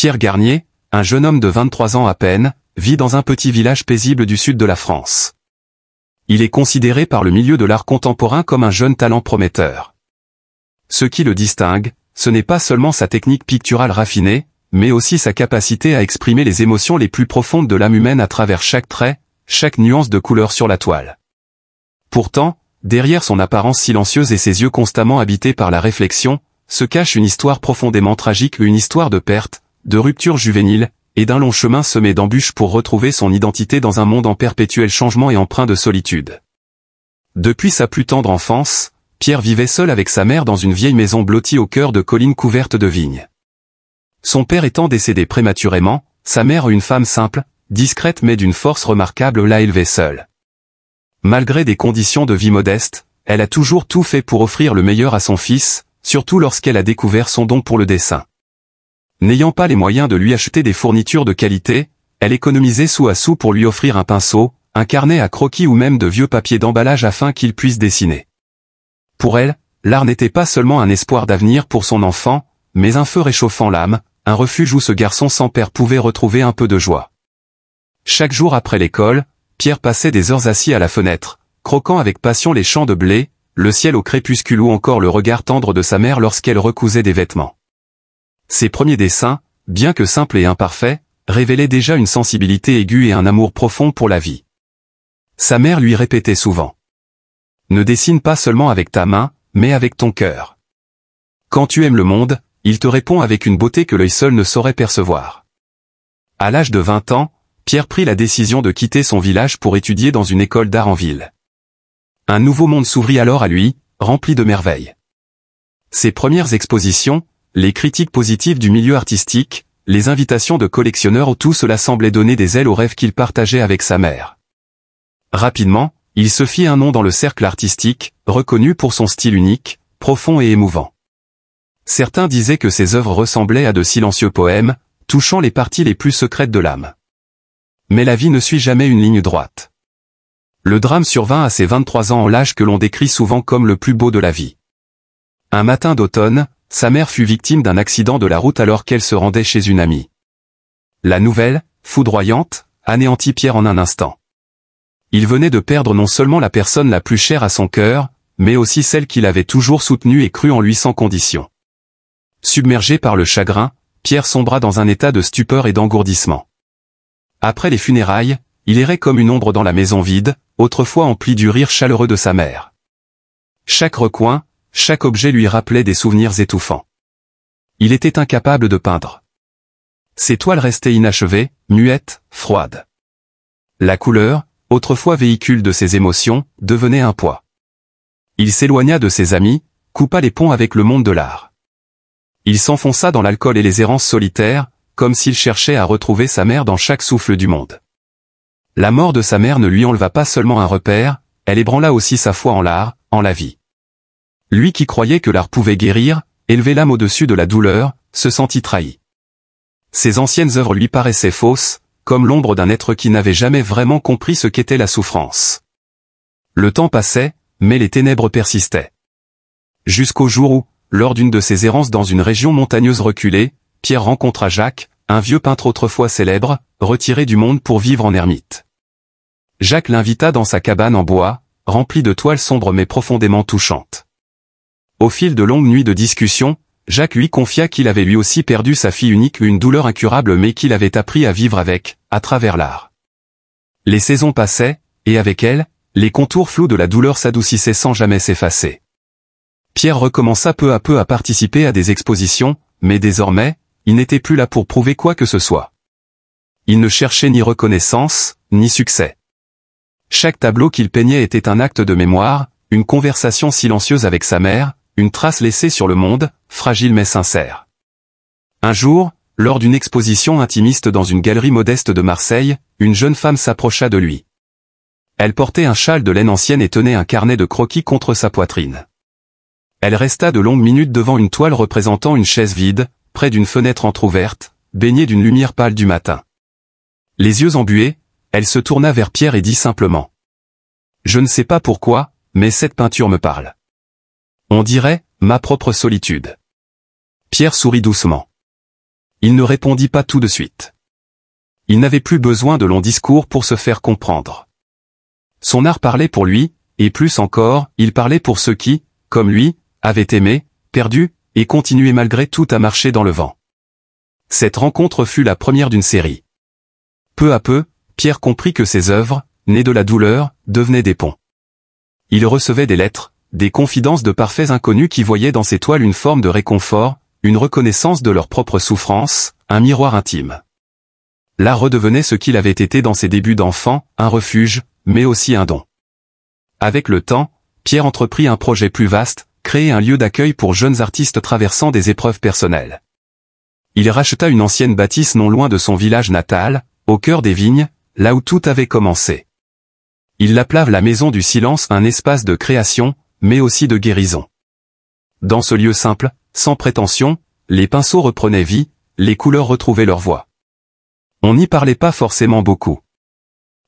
Pierre Garnier, un jeune homme de 23 ans à peine, vit dans un petit village paisible du sud de la France. Il est considéré par le milieu de l'art contemporain comme un jeune talent prometteur. Ce qui le distingue, ce n'est pas seulement sa technique picturale raffinée, mais aussi sa capacité à exprimer les émotions les plus profondes de l'âme humaine à travers chaque trait, chaque nuance de couleur sur la toile. Pourtant, derrière son apparence silencieuse et ses yeux constamment habités par la réflexion, se cache une histoire profondément tragique, une histoire de perte, de rupture juvénile, et d'un long chemin semé d'embûches pour retrouver son identité dans un monde en perpétuel changement et empreint de solitude. Depuis sa plus tendre enfance, Pierre vivait seul avec sa mère dans une vieille maison blottie au cœur de collines couvertes de vignes. Son père étant décédé prématurément, sa mère, une femme simple, discrète mais d'une force remarquable, l'a élevé seule. Malgré des conditions de vie modestes, elle a toujours tout fait pour offrir le meilleur à son fils, surtout lorsqu'elle a découvert son don pour le dessin. N'ayant pas les moyens de lui acheter des fournitures de qualité, elle économisait sou à sou pour lui offrir un pinceau, un carnet à croquis ou même de vieux papiers d'emballage afin qu'il puisse dessiner. Pour elle, l'art n'était pas seulement un espoir d'avenir pour son enfant, mais un feu réchauffant l'âme, un refuge où ce garçon sans père pouvait retrouver un peu de joie. Chaque jour après l'école, Pierre passait des heures assis à la fenêtre, croquant avec passion les champs de blé, le ciel au crépuscule ou encore le regard tendre de sa mère lorsqu'elle recousait des vêtements. Ses premiers dessins, bien que simples et imparfaits, révélaient déjà une sensibilité aiguë et un amour profond pour la vie. Sa mère lui répétait souvent: « Ne dessine pas seulement avec ta main, mais avec ton cœur. Quand tu aimes le monde, il te répond avec une beauté que l'œil seul ne saurait percevoir. » À l'âge de 20 ans, Pierre prit la décision de quitter son village pour étudier dans une école d'art en ville. Un nouveau monde s'ouvrit alors à lui, rempli de merveilles. Ses premières expositions, les critiques positives du milieu artistique, les invitations de collectionneurs, tout cela semblait donner des ailes aux rêves qu'il partageait avec sa mère. Rapidement, il se fit un nom dans le cercle artistique, reconnu pour son style unique, profond et émouvant. Certains disaient que ses œuvres ressemblaient à de silencieux poèmes, touchant les parties les plus secrètes de l'âme. Mais la vie ne suit jamais une ligne droite. Le drame survint à ses 23 ans, l'âge que l'on décrit souvent comme le plus beau de la vie. Un matin d'automne, sa mère fut victime d'un accident de la route alors qu'elle se rendait chez une amie. La nouvelle, foudroyante, anéantit Pierre en un instant. Il venait de perdre non seulement la personne la plus chère à son cœur, mais aussi celle qu'il avait toujours soutenue et cru en lui sans condition. Submergé par le chagrin, Pierre sombra dans un état de stupeur et d'engourdissement. Après les funérailles, il errait comme une ombre dans la maison vide, autrefois emplie du rire chaleureux de sa mère. Chaque recoin, chaque objet lui rappelait des souvenirs étouffants. Il était incapable de peindre. Ses toiles restaient inachevées, muettes, froides. La couleur, autrefois véhicule de ses émotions, devenait un poids. Il s'éloigna de ses amis, coupa les ponts avec le monde de l'art. Il s'enfonça dans l'alcool et les errances solitaires, comme s'il cherchait à retrouver sa mère dans chaque souffle du monde. La mort de sa mère ne lui enleva pas seulement un repère, elle ébranla aussi sa foi en l'art, en la vie. Lui qui croyait que l'art pouvait guérir, élever l'âme au-dessus de la douleur, se sentit trahi. Ses anciennes œuvres lui paraissaient fausses, comme l'ombre d'un être qui n'avait jamais vraiment compris ce qu'était la souffrance. Le temps passait, mais les ténèbres persistaient. Jusqu'au jour où, lors d'une de ses errances dans une région montagneuse reculée, Pierre rencontra Jacques, un vieux peintre autrefois célèbre, retiré du monde pour vivre en ermite. Jacques l'invita dans sa cabane en bois, remplie de toiles sombres mais profondément touchantes. Au fil de longues nuits de discussion, Jacques lui confia qu'il avait lui aussi perdu sa fille unique, une douleur incurable mais qu'il avait appris à vivre avec, à travers l'art. Les saisons passaient, et avec elles, les contours flous de la douleur s'adoucissaient sans jamais s'effacer. Pierre recommença peu à peu à participer à des expositions, mais désormais, il n'était plus là pour prouver quoi que ce soit. Il ne cherchait ni reconnaissance, ni succès. Chaque tableau qu'il peignait était un acte de mémoire, une conversation silencieuse avec sa mère, une trace laissée sur le monde, fragile mais sincère. Un jour, lors d'une exposition intimiste dans une galerie modeste de Marseille, une jeune femme s'approcha de lui. Elle portait un châle de laine ancienne et tenait un carnet de croquis contre sa poitrine. Elle resta de longues minutes devant une toile représentant une chaise vide, près d'une fenêtre entr'ouverte, baignée d'une lumière pâle du matin. Les yeux embués, elle se tourna vers Pierre et dit simplement: « Je ne sais pas pourquoi, mais cette peinture me parle. On dirait, ma propre solitude. » Pierre sourit doucement. Il ne répondit pas tout de suite. Il n'avait plus besoin de longs discours pour se faire comprendre. Son art parlait pour lui, et plus encore, il parlait pour ceux qui, comme lui, avaient aimé, perdu, et continué malgré tout à marcher dans le vent. Cette rencontre fut la première d'une série. Peu à peu, Pierre comprit que ses œuvres, nées de la douleur, devenaient des ponts. Il recevait des lettres, des confidences de parfaits inconnus qui voyaient dans ses toiles une forme de réconfort, une reconnaissance de leur propre souffrance, un miroir intime. L'art redevenait ce qu'il avait été dans ses débuts d'enfant, un refuge, mais aussi un don. Avec le temps, Pierre entreprit un projet plus vaste, créer un lieu d'accueil pour jeunes artistes traversant des épreuves personnelles. Il racheta une ancienne bâtisse non loin de son village natal, au cœur des vignes, là où tout avait commencé. Il l'appela la Maison du Silence, un espace de création, mais aussi de guérison. Dans ce lieu simple, sans prétention, les pinceaux reprenaient vie, les couleurs retrouvaient leur voix. On n'y parlait pas forcément beaucoup.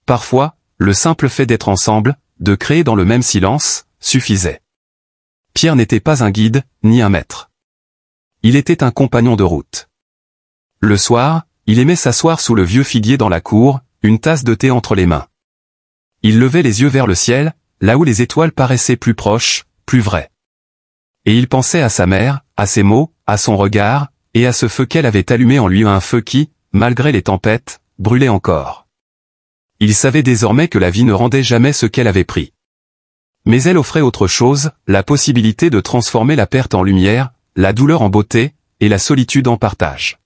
Parfois, le simple fait d'être ensemble, de créer dans le même silence, suffisait. Pierre n'était pas un guide, ni un maître. Il était un compagnon de route. Le soir, il aimait s'asseoir sous le vieux figuier dans la cour, une tasse de thé entre les mains. Il levait les yeux vers le ciel, là où les étoiles paraissaient plus proches, plus vraies. Et il pensait à sa mère, à ses mots, à son regard, et à ce feu qu'elle avait allumé en lui, un feu qui, malgré les tempêtes, brûlait encore. Il savait désormais que la vie ne rendait jamais ce qu'elle avait pris. Mais elle offrait autre chose, la possibilité de transformer la perte en lumière, la douleur en beauté, et la solitude en partage.